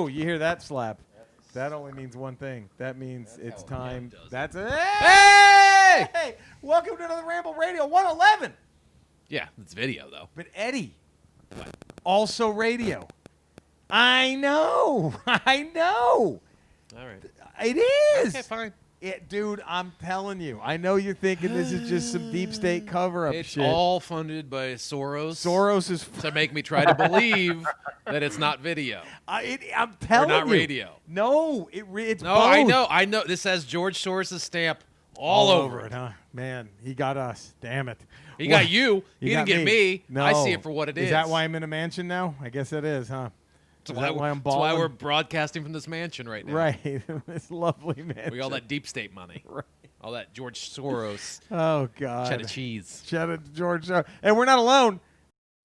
you hear that slap? That only means one thing. That means it's time. That's it. Hey! Welcome to another Ramble Radio 111. Yeah, it's video though. But Eddie, also radio. I know. All right. It is. Okay, fine. Dude, I'm telling you. I know you're thinking this is just some deep state cover-up It's shit. all funded by Soros. Soros is to make me try to believe that it's not video. I'm telling you. Or not radio. No, it's No, both. I know. This has George Soros' stamp all over it. Huh? Man, he got us. Damn it. He got you. He didn't get me. No. I see it for what it is. Is that why I'm in a mansion now? I guess it is, huh? That's why I'm that's balling? why we're broadcasting from this mansion right now. Right. This lovely mansion. We all that deep state money. Right. All that George Soros Oh, God. cheddar cheese. Cheddar George. And we're not alone.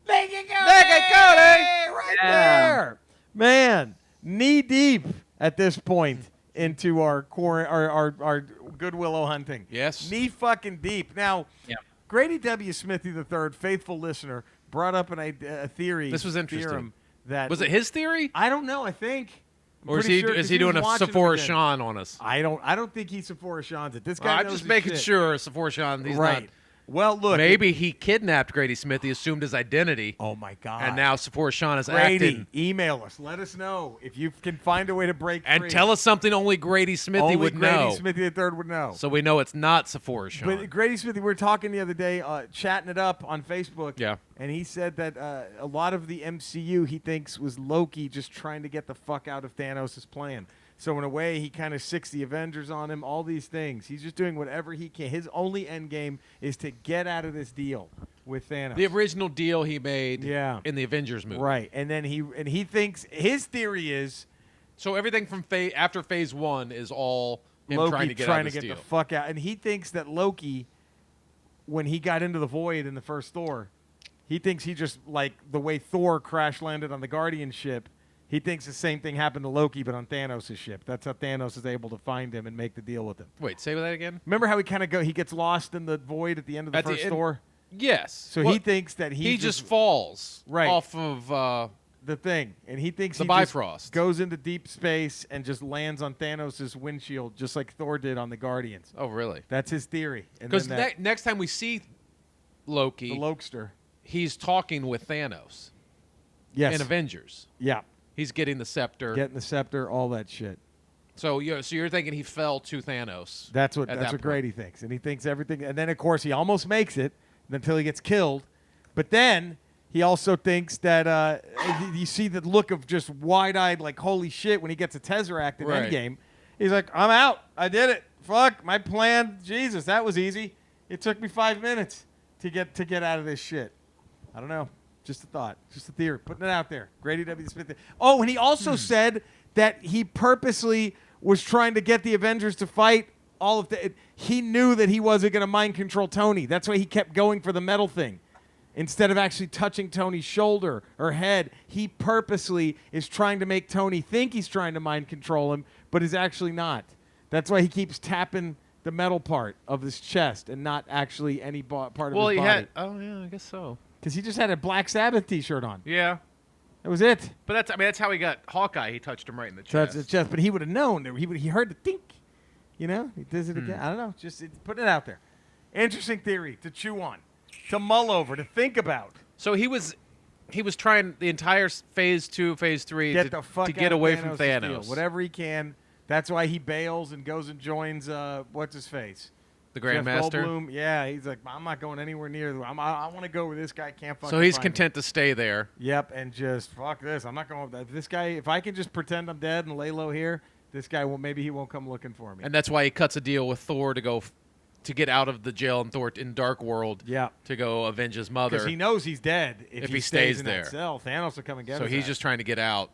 Naked Cody! Naked Cody! Right there. Man, knee deep at this point into our Good Willow hunting. Yes. Knee fucking deep. Now, Grady W. Smithy III, faithful listener, brought up a theory. This was interesting. Theorem that Was it his theory? I don't know. I think. Or is he doing a Sephora Sean on us? I don't think he's Sephora Sean's it. This guy. Well, I'm knows just his making shit. sure Sephora Sean. He's Right. not. Well, look. Maybe he kidnapped Grady Smith. He assumed his identity. Oh my God. And now Sephora Sean is Grady, acting. email us. Let us know if you can find a way to break And free. tell us something only Grady Smithy Only would Grady know. Smithy III would know. So we know it's not Sephora Sean. But Grady Smithy, we were talking the other day, chatting it up on Facebook. Yeah. And he said that a lot of the MCU he thinks was Loki just trying to get the fuck out of Thanos' plan. So in a way, he kind of sicks the Avengers on him, all these things. He's just doing whatever he can. His only end game is to get out of this deal with Thanos. The original deal he made in the Avengers movie. Right. And then he thinks, his theory is, So everything from after Phase 1 is all him Loki trying to get out of this the deal. fuck out. And he thinks that Loki, when he got into the void in the first Thor, he thinks he just, like the way Thor crash landed on the Guardian ship, he thinks the same thing happened to Loki, but on Thanos' ship. That's how Thanos is able to find him and make the deal with him. Wait, say that again? Remember how he gets lost in the void at the end of the first Thor? Yes. So he thinks that he just falls off of the thing, and he thinks the he Bifrost. just goes into deep space and just lands on Thanos' windshield, just like Thor did on the Guardians. Oh, really? That's his theory. Because next time we see Loki, the Lokester, he's talking with Thanos. Yes. In Avengers. Yeah. He's getting the scepter. Getting the scepter, all that shit. So you're thinking he fell to Thanos. That's what Grady thinks, and he thinks everything. And then of course he almost makes it until he gets killed, but then he also thinks that you see the look of just wide-eyed, like holy shit, when he gets a Tesseract in Endgame. He's like, I'm out. I did it. Fuck my plan. Jesus, that was easy. It took me 5 minutes to get out of this shit. I don't know. Just a thought. Just a theory. Putting it out there. Grady W. Smith. Oh, and he also said that he purposely was trying to get the Avengers to fight all of the... He knew that he wasn't going to mind control Tony. That's why he kept going for the metal thing. Instead of actually touching Tony's shoulder or head, he purposely is trying to make Tony think he's trying to mind control him, but is actually not. That's why he keeps tapping the metal part of his chest and not actually any part of his body. I guess so. Because he just had a Black Sabbath T-shirt on. Yeah. That was it. But that's how he got Hawkeye. He touched him right in the chest. Touched the chest, but he would have known. He heard the think. You know? He does it again. I don't know. Just putting it out there. Interesting theory to chew on, to mull over, to think about. So he was trying the entire Phase 2, Phase 3 to get away from Thanos. Whatever he can. That's why he bails and goes and joins, what's his face? The Grandmaster? Jeff Goldblum. Yeah, he's like, I'm not going anywhere near. I want to go where this guy can't fucking So he's find content me. to stay there. Yep, and just fuck this. I'm not going. This guy, if I can just pretend I'm dead and lay low here, this guy will. Maybe he won't come looking for me. And that's why he cuts a deal with Thor to get out of the jail in Dark World. Yeah. To go avenge his mother. Because he knows he's dead if he stays in there. That cell. Thanos will come and get him. So he's just trying to get out.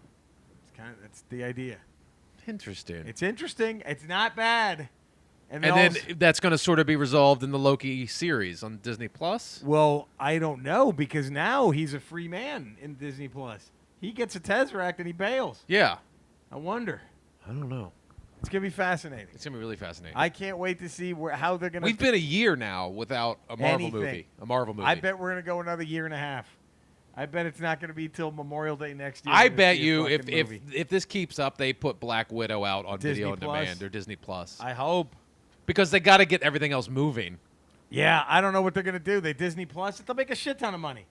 That's the idea. Interesting. It's interesting. It's not bad. And then that's going to sort of be resolved in the Loki series on Disney Plus? Well, I don't know, because now he's a free man in Disney Plus. He gets a Tesseract and he bails. Yeah. I wonder. I don't know. It's going to be fascinating. It's going to be really fascinating. I can't wait to see how they're going to... We've been a year now without a Marvel movie. A Marvel movie. I bet we're going to go another year and a half. I bet it's not going to be till Memorial Day next year. I bet you if this keeps up, they put Black Widow out on Disney video on Plus? demand or Disney Plus. I hope. Because they got to get everything else moving. Yeah, I don't know what they're going to do. They Disney Plus, they'll make a shit ton of money.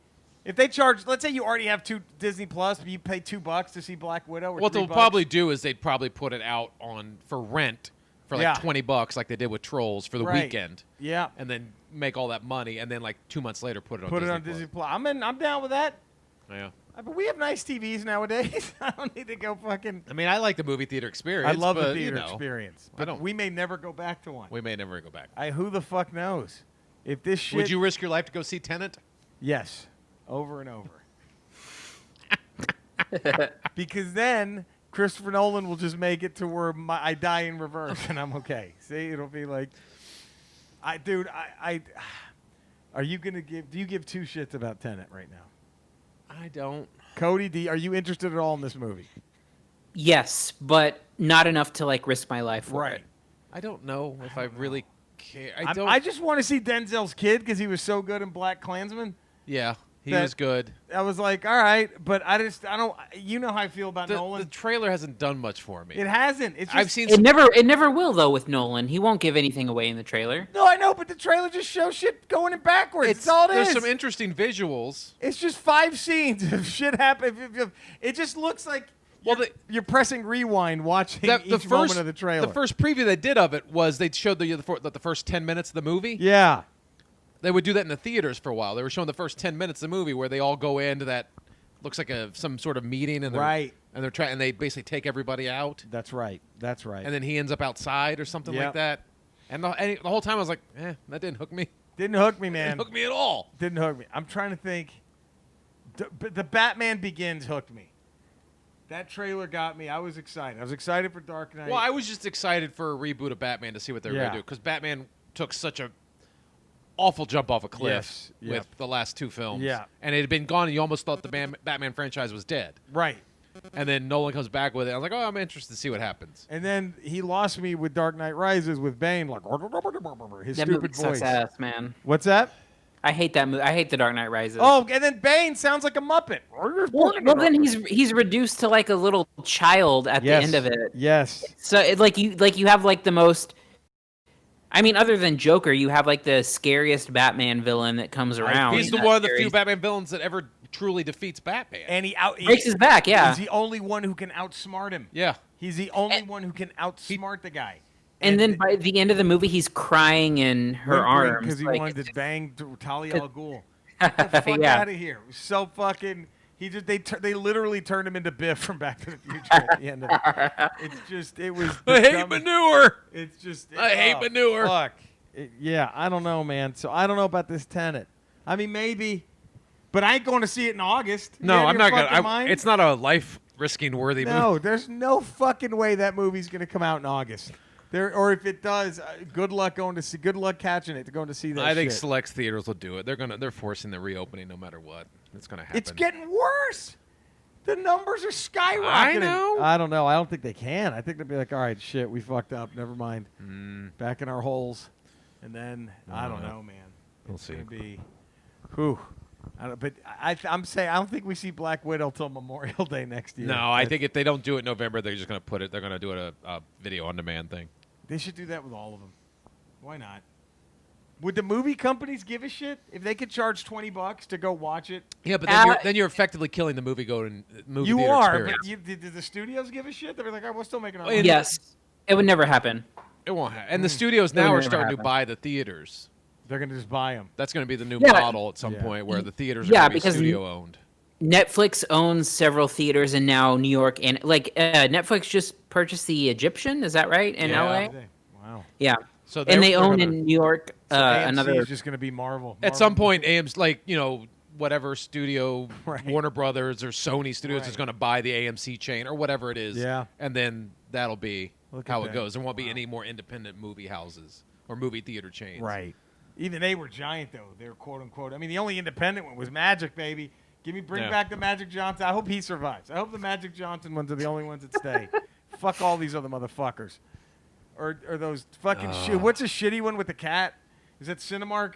If they charge, let's say you already have 2 Disney Plus, but you pay $2 to see Black Widow. Or what they'll $3. probably do is they'd probably put it out for rent for like Yeah. $20, like they did with Trolls for the weekend. Yeah. And then make all that money, and then like 2 months later put it on. Put Disney it on Plus. Disney Plus. I'm down with that. Yeah. But we have nice TVs nowadays. I don't need to go fucking. I mean, I like the movie theater experience. I love but, the theater you know, experience. I But don't. we may never go back to one. We may never go back. Who the fuck knows? If this shit. Would you risk your life to go see Tenet? Yes. Over and over. Because then Christopher Nolan will just make it to where I die in reverse and I'm okay. See, it'll be like, are you gonna do you give 2 shits about Tenet right now? I don't. Cody, are you interested at all in this movie? Yes, but not enough to like risk my life for it. I don't know if I really care. I just want to see Denzel's kid because he was so good in Black Klansman. Yeah, he was good. I was like, all right, but I don't. You know how I feel about Nolan. The trailer hasn't done much for me. It hasn't. It's just, I've seen. It never will though with Nolan. He won't give anything away in the trailer. No, I know, but the trailer just shows shit going in backwards. That's all it is. There's some interesting visuals. It's just 5 scenes of shit happen. It just looks like you're pressing rewind watching each moment of the trailer. The first preview they did of it was they showed the first 10 minutes of the movie. Yeah. They would do that in the theaters for a while. They were showing the first 10 minutes of the movie where they all go into that looks like some sort of meeting and and they basically take everybody out. That's right. And then he ends up outside or something like that. And the whole time I was like, that didn't hook me. Didn't hook me, man. Didn't hook me at all. Didn't hook me. I'm trying to think. The Batman Begins hooked me. That trailer got me. I was excited. I was excited for Dark Knight. Well, I was just excited for a reboot of Batman to see what they were going to do because Batman took such a awful jump off a cliff with the last 2 films. Yeah. And it had been gone and you almost thought the Batman franchise was dead. Right. And then Nolan comes back with it. I was like, I'm interested to see what happens. And then he lost me with Dark Knight Rises with Bane, like his that stupid movie voice. sucks ass, man. What's that? I hate that movie. I hate The Dark Knight Rises. Oh, and then Bane sounds like a Muppet. Well, then he's reduced to like a little child at the end of it. Yes. So you have like the most. I mean, other than Joker, you have like the scariest Batman villain that comes around. He's one of the few Batman villains that ever truly defeats Batman. And he breaks his back. Yeah. He's the only one who can outsmart him. Yeah. He's the only one who can outsmart the guy. And then by the end of the movie, he's crying in her arms because he like, wanted to bang Talia al Ghul. Get the fuck out of here! It was so fucking. They literally turned him into Biff from Back to the Future at the end of it. It's just it was. I hate manure. It's just. I hate manure. Fuck. Yeah, I don't know, man. So I don't know about this Tenet. I mean, maybe, but I ain't going to see it in August. No, I'm not gonna. It's not a life-risking worthy movie. No, there's no fucking way that movie's gonna come out in August. Or if it does, good luck catching it to go to see that. I think select theaters will do it. They're forcing the reopening no matter what. It's gonna happen. It's getting worse. The numbers are skyrocketing. I know. I don't know. I don't think they can. I think they'll be like, all right, shit, we fucked up. Never mind. Back in our holes. And then I don't know, man. We'll see. Gonna be, whew. But I'm saying I don't think we see Black Widow till Memorial Day next year. No, I think if they don't do it in November, they're just gonna put it. They're gonna do it a video on demand thing. They should do that with all of them. Why not? Would the movie companies give a shit if they could charge $20 to go watch it? Yeah, but then you're effectively killing the movie theater You are, experience. but did the studios give a shit? They're like, we're still making our Well, money. Yes, it would never happen. It won't happen. And the studios now are starting to happen. buy the theaters. They're going to just buy them. That's going to be the new model at some point where the theaters are going to be studio owned. Netflix owns several theaters in now New York, and Netflix just purchased the Egyptian. Is that right in LA? Wow. Yeah. So and they own in New York another. Is just going to be Marvel. At some point, AMC, whatever studio, Warner Brothers or Sony Studios is going to buy the AMC chain or whatever it is. Yeah. And then that'll be how it goes. There won't be any more independent movie houses or movie theater chains. Right. Even they were giant though. They were quote unquote. I mean, the only independent one was Magic, baby. Bring back the Magic Johnson. I hope he survives. I hope the Magic Johnson ones are the only ones that stay. Fuck all these other motherfuckers. Or those fucking shit. What's a shitty one with the cat? Is that Cinemark?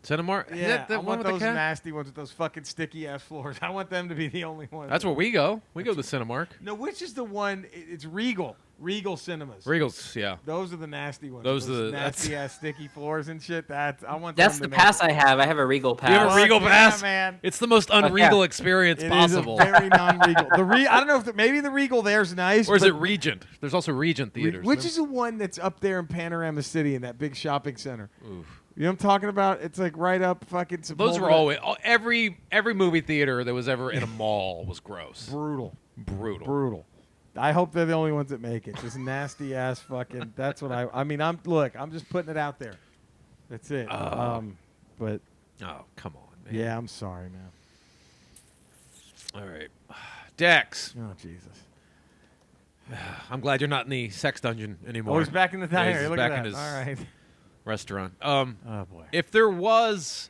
Cinemark? Is Yeah, that the I one want with the those cat? nasty ones with those fucking sticky ass floors. I want them to be the only ones. That's where we go. We go to Cinemark. No, which is the one? It's Regal. Regal Cinemas. Regals, yeah. Those are the nasty ones. Those are the- nasty ass sticky floors and shit. I want. That's them the to pass make it. I have. I have a Regal pass. You have a Regal Yeah, pass? man. It's the most unregal experience It possible. is a very non-Regal. I don't know if maybe the Regal there's nice. Or is but it Regent? There's also Regent theaters. Which is the one that's up there in Panorama City in that big shopping center? Oof. You know what I'm talking about? It's like right up fucking. Those were always every movie theater that was ever in a mall was gross. brutal. Brutal. I hope they're the only ones that make it. Just nasty ass fucking. That's what I mean. I'm just putting it out there. That's it. But Oh, come on, man. yeah, I'm sorry, man. All right. Dex. Oh Jesus. I'm glad you're not in the sex dungeon anymore. Oh, he's back in the diner. Yeah, he's Look back at in that. his All right. restaurant. Oh boy. If there was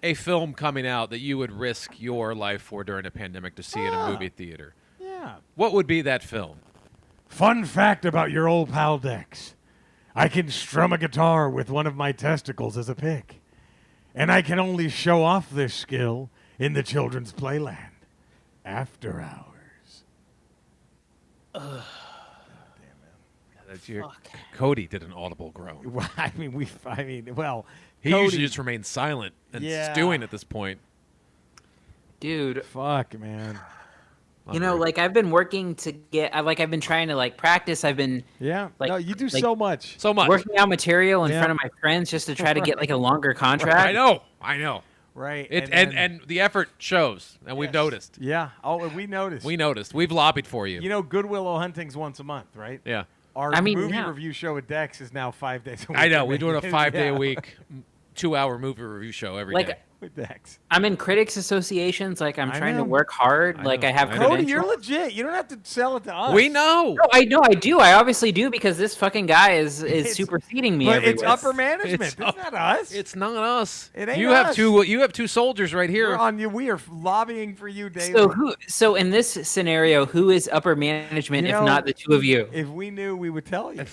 a film coming out that you would risk your life for during a pandemic to see in a movie theater, Yeah. what would be that film? Fun fact about your old pal Dex. I can strum a guitar with one of my testicles as a pick. And I can only show off this skill in the children's playland. After hours. Cody did an audible groan. Well, well, He Cody, usually just remains silent and Yeah. stewing at this point. Dude, fuck, man. you know, like I've been working to get. I've been trying to like practice. I've been Yeah. Like- no, you do like- so much. So much. working out material in Yeah. front of my friends just to try to get like a longer contract. I know. Right. It then- and the effort shows, and we've Yes. noticed. Yeah. Oh, we noticed. We noticed. We've lobbied for you. You know, Goodwill Hunting's once a month, right? Yeah. Our I mean, movie yeah. review show at Dex is now 5 days a week. I know. We're doing a 5-day Yeah. a week, 2-hour movie review show every day. Like With Dex. I'm in critics associations. Like I'm I trying know. to work hard. I Like know. I have I know. Cody, credentials. you're legit. You don't have to sell it to us. We know. No, I know I do. I obviously do because this fucking guy is It's- superseding me. But it's everywhere. upper management. It's not us. It's not us. It ain't you have us. You have two soldiers right here. We're on you. We are lobbying for you, David. So in this scenario, who is upper management You if know, not the two of you? If we knew, we would tell you.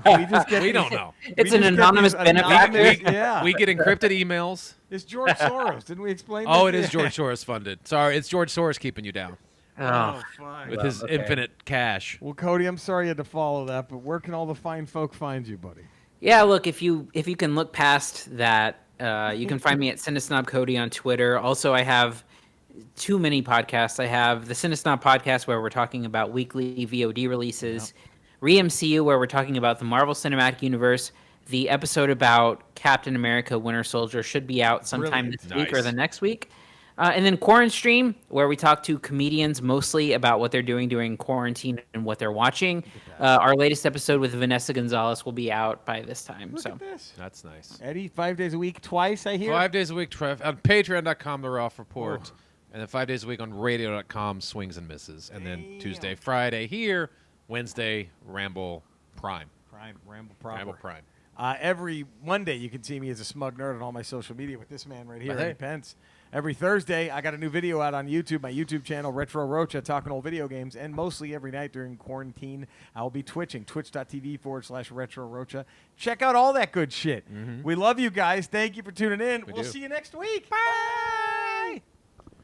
We just get We these- don't know. we It's an just get anonymous these benefactor. anonymous- Yeah. We get encrypted emails. It's George Soros. Didn't we explain Oh, this? it is George Soros funded. Sorry, it's George Soros keeping you down Oh, fuck. with his okay. infinite cash. Well, Cody, I'm sorry you had to follow that, but where can all the fine folk find you, buddy? Yeah, look, if you can look past that, you can find me at Cinesnob Cody on Twitter. Also, I have too many podcasts. I have the Cinesnob podcast where we're talking about weekly VOD releases, Re-MCU where we're talking about the Marvel Cinematic Universe. The episode about Captain America Winter Soldier should be out sometime Brilliant. this week or Nice. the next week. And then Quarantine Stream, where we talk to comedians mostly about what they're doing during quarantine and what they're watching. Our latest episode with Vanessa Gonzalez will be out by this time. Look so at this. That's nice. Eddie, 5 days a week, twice, I hear. 5 days a week, Trev, on Patreon.com, The Rough Report, and then 5 days a week on Radio.com, Swings and Misses, and then Damn. Tuesday, Friday here, Wednesday, Ramble Prime. Ramble Proper. Ramble Prime. Every Monday, you can see me as a smug nerd on all my social media with this man right here, Hey. Eddie Pence. Every Thursday, I got a new video out on YouTube, my YouTube channel, Retro Rocha, talking old video games. And mostly every night during quarantine, I'll be twitching, twitch.tv/Retro Rocha. Check out all that good shit. We love you guys. Thank you for tuning in. We'll do. see you next week. Bye.